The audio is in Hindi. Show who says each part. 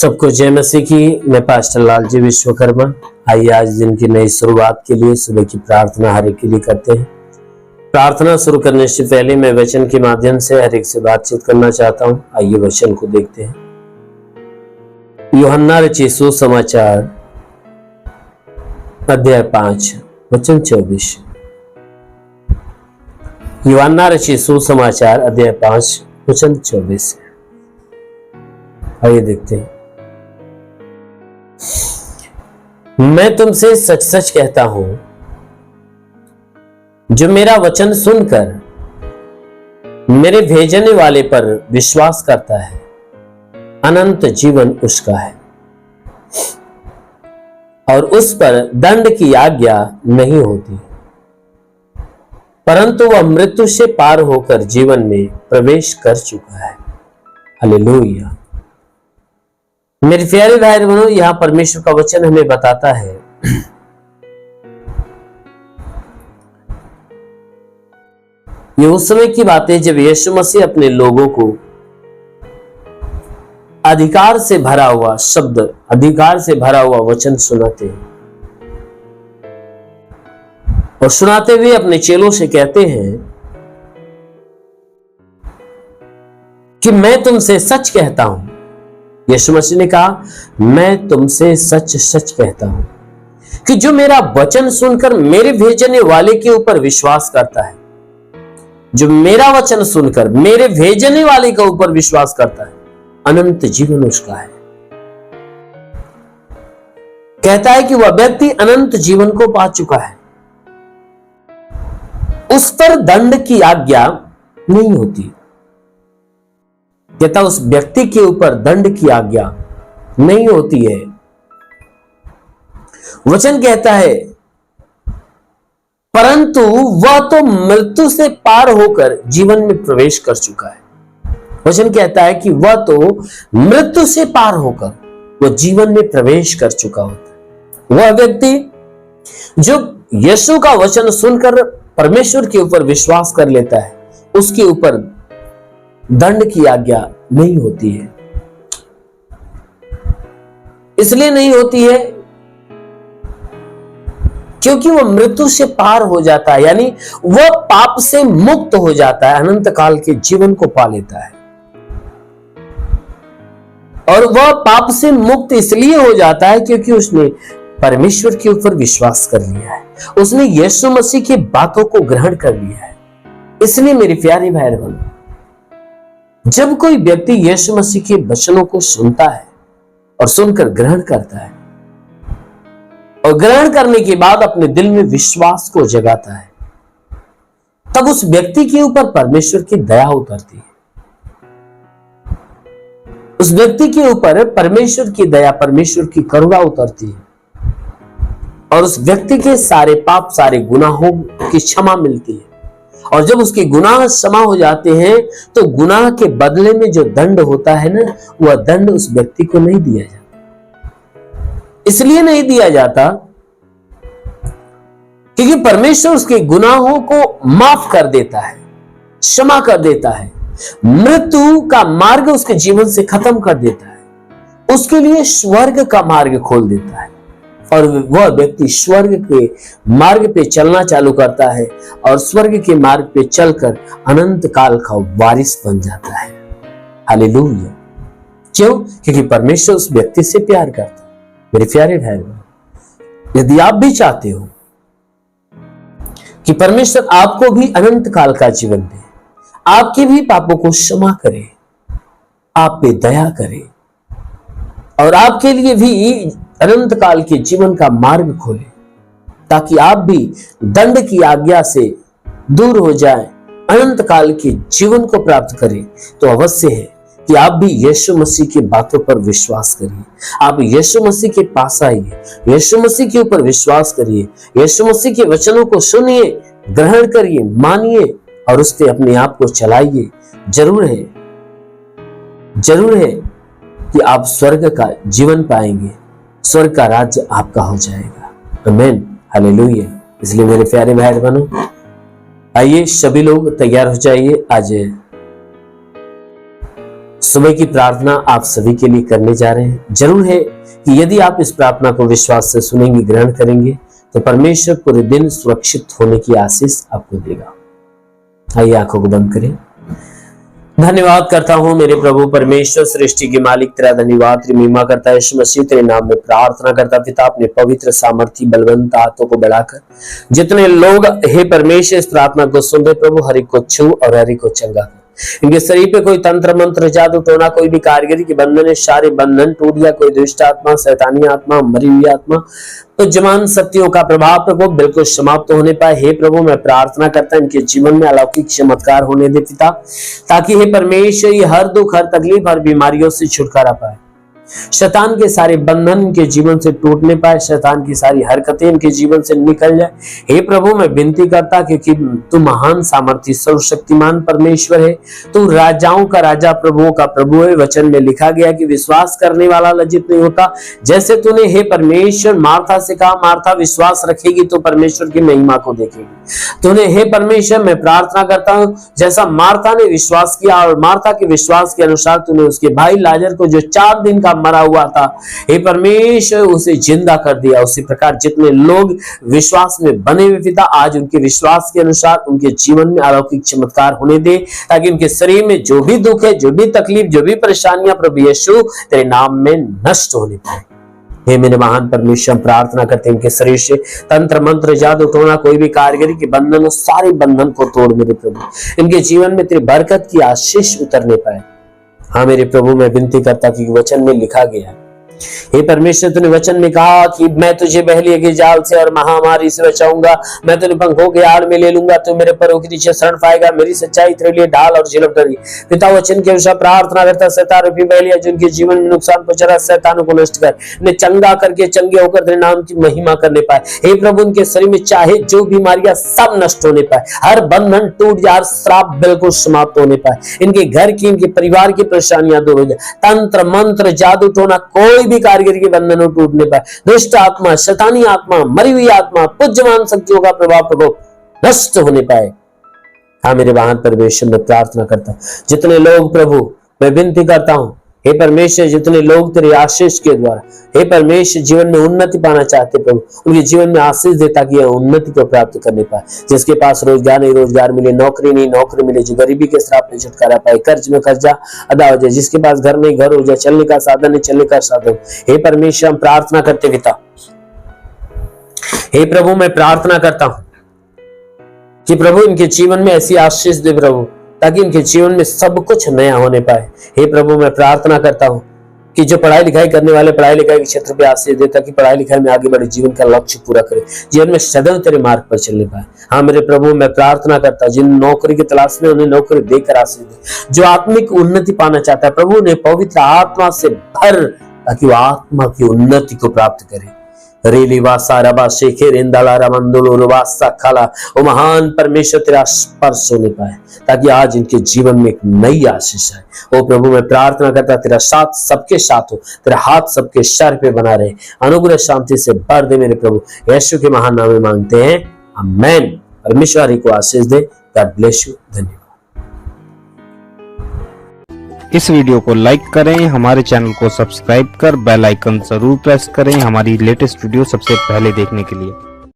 Speaker 1: सबको जय मसीह की। मैं पास्टर लाल जी विश्वकर्मा। आइए आज दिन की नई शुरुआत के लिए सुबह की प्रार्थना हर एक के लिए करते हैं। प्रार्थना शुरू करने से पहले मैं वचन के माध्यम से हर एक से बातचीत करना चाहता हूं। आइए वचन को देखते हैं। यूहन्ना रचित सुसमाचार अध्याय 5 वचन 24। यूहन्ना रचित सुसमाचार अध्याय 5 वचन 24। आइए देखते हैं। मैं तुमसे सच सच कहता हूं, जो मेरा वचन सुनकर मेरे भेजने वाले पर विश्वास करता है, अनंत जीवन उसका है और उस पर दंड की आज्ञा नहीं होती, परंतु वह मृत्यु से पार होकर जीवन में प्रवेश कर चुका है। हालेलुया। मेरे प्यारे भाई बहनों, यहां परमेश्वर का वचन हमें बताता है ये उस समय की बातें जब यीशु मसीह अपने लोगों को अधिकार से भरा हुआ शब्द, अधिकार से भरा हुआ वचन सुनाते हैं और सुनाते हुए अपने चेलों से कहते हैं कि मैं तुमसे सच कहता हूं। यीशु मसीह ने कहा, मैं तुमसे सच सच कहता हूं कि जो मेरा वचन सुनकर मेरे भेजने वाले के ऊपर विश्वास करता है, जो मेरा वचन सुनकर मेरे भेजने वाले के ऊपर विश्वास करता है, अनंत जीवन उसका है। कहता है कि वह व्यक्ति अनंत जीवन को पा चुका है, उस पर दंड की आज्ञा नहीं होती। कहता उस व्यक्ति के ऊपर दंड की आज्ञा नहीं होती है। वचन कहता है परंतु वह तो मृत्यु से पार होकर जीवन में प्रवेश कर चुका है। वचन कहता है कि वह तो मृत्यु से पार होकर वह जीवन में प्रवेश कर चुका होता है। वह व्यक्ति जो यीशु का वचन सुनकर परमेश्वर के ऊपर विश्वास कर लेता है, उसके ऊपर दंड की आज्ञा नहीं होती है। इसलिए नहीं होती है क्योंकि वह मृत्यु से पार हो जाता है, यानी वह पाप से मुक्त हो जाता है, अनंत काल के जीवन को पा लेता है। और वह पाप से मुक्त इसलिए हो जाता है क्योंकि उसने परमेश्वर के ऊपर विश्वास कर लिया है, उसने यीशु मसीह की बातों को ग्रहण कर लिया है। इसलिए मेरे प्यारे भाई बहनों, जब कोई व्यक्ति यीशु मसीह के वचनों को सुनता है और सुनकर ग्रहण करता है और ग्रहण करने के बाद अपने दिल में विश्वास को जगाता है, तब उस व्यक्ति के ऊपर परमेश्वर की दया उतरती है। उस व्यक्ति के ऊपर परमेश्वर की दया, परमेश्वर की करुणा उतरती है और उस व्यक्ति के सारे पाप, सारे गुनाहों की क्षमा मिलती है। और जब उसके गुनाह क्षमा हो जाते हैं तो गुनाह के बदले में जो दंड होता है ना, वह दंड उस व्यक्ति को नहीं दिया जाता। इसलिए नहीं दिया जाता क्योंकि परमेश्वर उसके गुनाहों को माफ कर देता है, क्षमा कर देता है, मृत्यु का मार्ग उसके जीवन से खत्म कर देता है, उसके लिए स्वर्ग का मार्ग खोल देता है और वह व्यक्ति स्वर्ग के मार्ग पे चलना चालू करता है और स्वर्ग के मार्ग पे चलकर अनंत काल का वारिस बन जाता है। हालेलुया। क्यों? क्योंकि परमेश्वर उस व्यक्ति से प्यार करता है। मेरे प्यारे भाई, यदि आप भी चाहते हो कि परमेश्वर आपको भी अनंत काल का जीवन दे, आपके भी पापों को क्षमा करे, आप पे दया करे और आपके लिए भी अनंत काल के जीवन का मार्ग खोले, ताकि आप भी दंड की आज्ञा से दूर हो जाए, अनंत काल के जीवन को प्राप्त करें, तो अवश्य है कि आप भी यीशु मसीह की बातों पर विश्वास करिए। आप यीशु मसीह के पास आइए, यीशु मसीह के ऊपर विश्वास करिए, यीशु मसीह के वचनों को सुनिए, ग्रहण करिए, मानिए और उस पर अपने आप को चलाइए। जरूर है कि आप स्वर्ग का जीवन पाएंगे, स्वर्ग का राज्य आपका हो जाएगा। आमीन। हालेलुया। इसलिए मेरे प्यारे भाई बहनों, आइए सभी लोग तैयार हो जाइए। आज सुबह की प्रार्थना आप सभी के लिए करने जा रहे हैं। जरूर है कि यदि आप इस प्रार्थना को विश्वास से सुनेंगे, ग्रहण करेंगे, तो परमेश्वर पूरे दिन सुरक्षित होने की आशीष आपको देगा। आइए आंखों को बंद करें। धन्यवाद करता हूं मेरे प्रभु परमेश्वर, सृष्टि के मालिक, तेरा धन्यवाद, तेरी महिमा करता है यीशु मसीह, तेरे नाम में प्रार्थना करता पिता, अपने पवित्र सामर्थी बलवंत हाथों को बढ़ाकर जितने लोग हे परमेश्वर इस प्रार्थना को सुन रहे प्रभु, हर एक को छू और हर एक को चंगा कर। इनके शरीर पे कोई तंत्र मंत्र जादू टोना, कोई भी कारीगरी के बंधन है, सारे बंधन टूट गया। कोई दुष्ट आत्मा, शैतानी आत्मा, मरी हुई आत्मा, तो जमान शक्तियों का प्रभाव प्रभु बिल्कुल समाप्त होने पाए। हे प्रभु मैं प्रार्थना करता इनके जीवन में अलौकिक चमत्कार होने दे पिता, ताकि हे परमेश्वर ये हर दुख, हर तकलीफ, हर बीमारियों से छुटकारा पाए। शैतान के सारे बंधन इनके जीवन से टूटने पाए, शैतान की सारी हरकतें इनके जीवन से निकल जाए। हे प्रभु मैं विनती करता, क्योंकि तू महान सामर्थी सर्वशक्तिमान परमेश्वर है, तू राजाओं का राजा, प्रभुओं का प्रभु है। वचन में लिखा गया कि विश्वास करने वाला लज्जित नहीं होता। जैसे तूने हे परमेश्वर मार्था से कहा, मार्था विश्वास रखेगी तो परमेश्वर की महिमा को देखेगी। तूने हे परमेश्वर मैं प्रार्थना करता हूं, जैसा मार्था ने विश्वास किया और मार्था के विश्वास के अनुसार तूने उसके भाई लाजर को जो 4 दिन का मरा हुआ था, हे परमेश्वर उसे जिंदा कर दिया। उसी प्रकार जितने लोग विश्वास में बने हुए पिता, आज उनके विश्वास के अनुसार उनके जीवन में अलौकिक चमत्कार होने दे, ताकि उनके शरीर में जो भी दुख है, जो भी तकलीफ, जो भी परेशानियां प्रभु यीशु तेरे नाम में नष्ट होने पाए। हे मेरे महान परमेश्वर प्रार्थना करते हैं इनके शरीर से तंत्र मंत्र जादू टोना, कोई भी कारीगरी के बंधन, सारे बंधन को तोड़ मेरे प्रभु। इनके जीवन में तेरी बरकत की आशीष उतरने पाए। हाँ मेरे प्रभु मैं विनती करता कि वचन में लिखा गया है, हे परमेश्वर तूने वचन में कहा कि मैं तुझे बहलिए के जाल से और महामारी से बचाऊंगा, मैं तुझे पंखों के आड़ में ले लूंगा, तू मेरे पैरों के नीचे शरण पाएगा, मेरी सच्चाई तेरे लिए ढाल और झिलम करेगी। पिता वचन के अनुसार प्रार्थना करता, शैतान रूपी बहलिया जिनके जीवन में नुकसान पहुंचा रहा, शैतानों को नष्ट कर, इन्हें चंगा करके चंगे होकर तेरे नाम की महिमा करने पाए। हे प्रभु उनके शरीर में चाहे जो बीमारियां सब नष्ट होने पाए, हर बंधन टूट जाए, हर श्राप बिल्कुल समाप्त होने पाए। इनके घर की, इनके परिवार की परेशानियां दूर हो जाए, तंत्र मंत्र जादू टोना, कोई भी कारीगरी के बंधनों टूटने पाए, दुष्ट आत्मा, शैतानी आत्मा, मरी हुई आत्मा, पूज्यमान शक्तियों का प्रभाव प्रभु नष्ट होने पाए। हाँ मेरे महान परमेश्वर मैं प्रार्थना करता, जितने लोग प्रभु मैं विनती करता हूं, हे परमेश्वर जितने लोग तेरे आशीष के द्वारा हे परमेश्वर जीवन में उन्नति पाना चाहते प्रभु, उनके जीवन में आशीष दे ताकि यह उन्नति को प्राप्त करने पाए। जिसके पास रोजगार नहीं रोजगार मिले, नौकरी नहीं नौकरी मिले, जो गरीबी के श्राप में छुटकारा पाए, कर्ज में कर्जा अदा हो जाए, जिसके पास घर नहीं घर हो जाए, चलने का साधन नहीं चलने का साधन। हे परमेश्वर हम प्रार्थना करते पिता, हे प्रभु मैं प्रार्थना करता हूं कि प्रभु इनके जीवन में ऐसी आशीष दे प्रभु, ताकि इनके जीवन में सब कुछ नया होने पाए। हे प्रभु मैं प्रार्थना करता हूं कि जो पढ़ाई लिखाई करने वाले पढ़ाई लिखाई के क्षेत्र पे आशीष दे, ताकि पढ़ाई लिखाई में आगे बढ़े, जीवन का लक्ष्य पूरा करे, जीवन में सदैव तेरे मार्ग पर चलने पाए। हाँ मेरे प्रभु मैं प्रार्थना करता जिन नौकरी की तलाश में, उन्हें नौकरी देकर आशीष दे। जो आत्मिक उन्नति पाना चाहता है प्रभु उन्हें पवित्र आत्मा से भर, ताकि वो आत्मा की उन्नति को प्राप्त करे। ओ महान परमेश्वर तेरा स्पर्श होने पाए, ताकि आज इनके जीवन में एक नई आशीष आए। ओ प्रभु मैं प्रार्थना करता तेरा साथ सबके साथ हो, तेरा हाथ सबके सर पे बना रहे, अनुग्रह शांति से भर दे मेरे प्रभु, यीशु के महान नाम में मांगते हैं, आमेन। परमेश्वर को आशीष दे। God bless you. धन्यवाद।
Speaker 2: इस वीडियो को लाइक करें, हमारे चैनल को सब्सक्राइब कर बेल आइकन जरूर प्रेस करें हमारी लेटेस्ट वीडियो सबसे पहले देखने के लिए।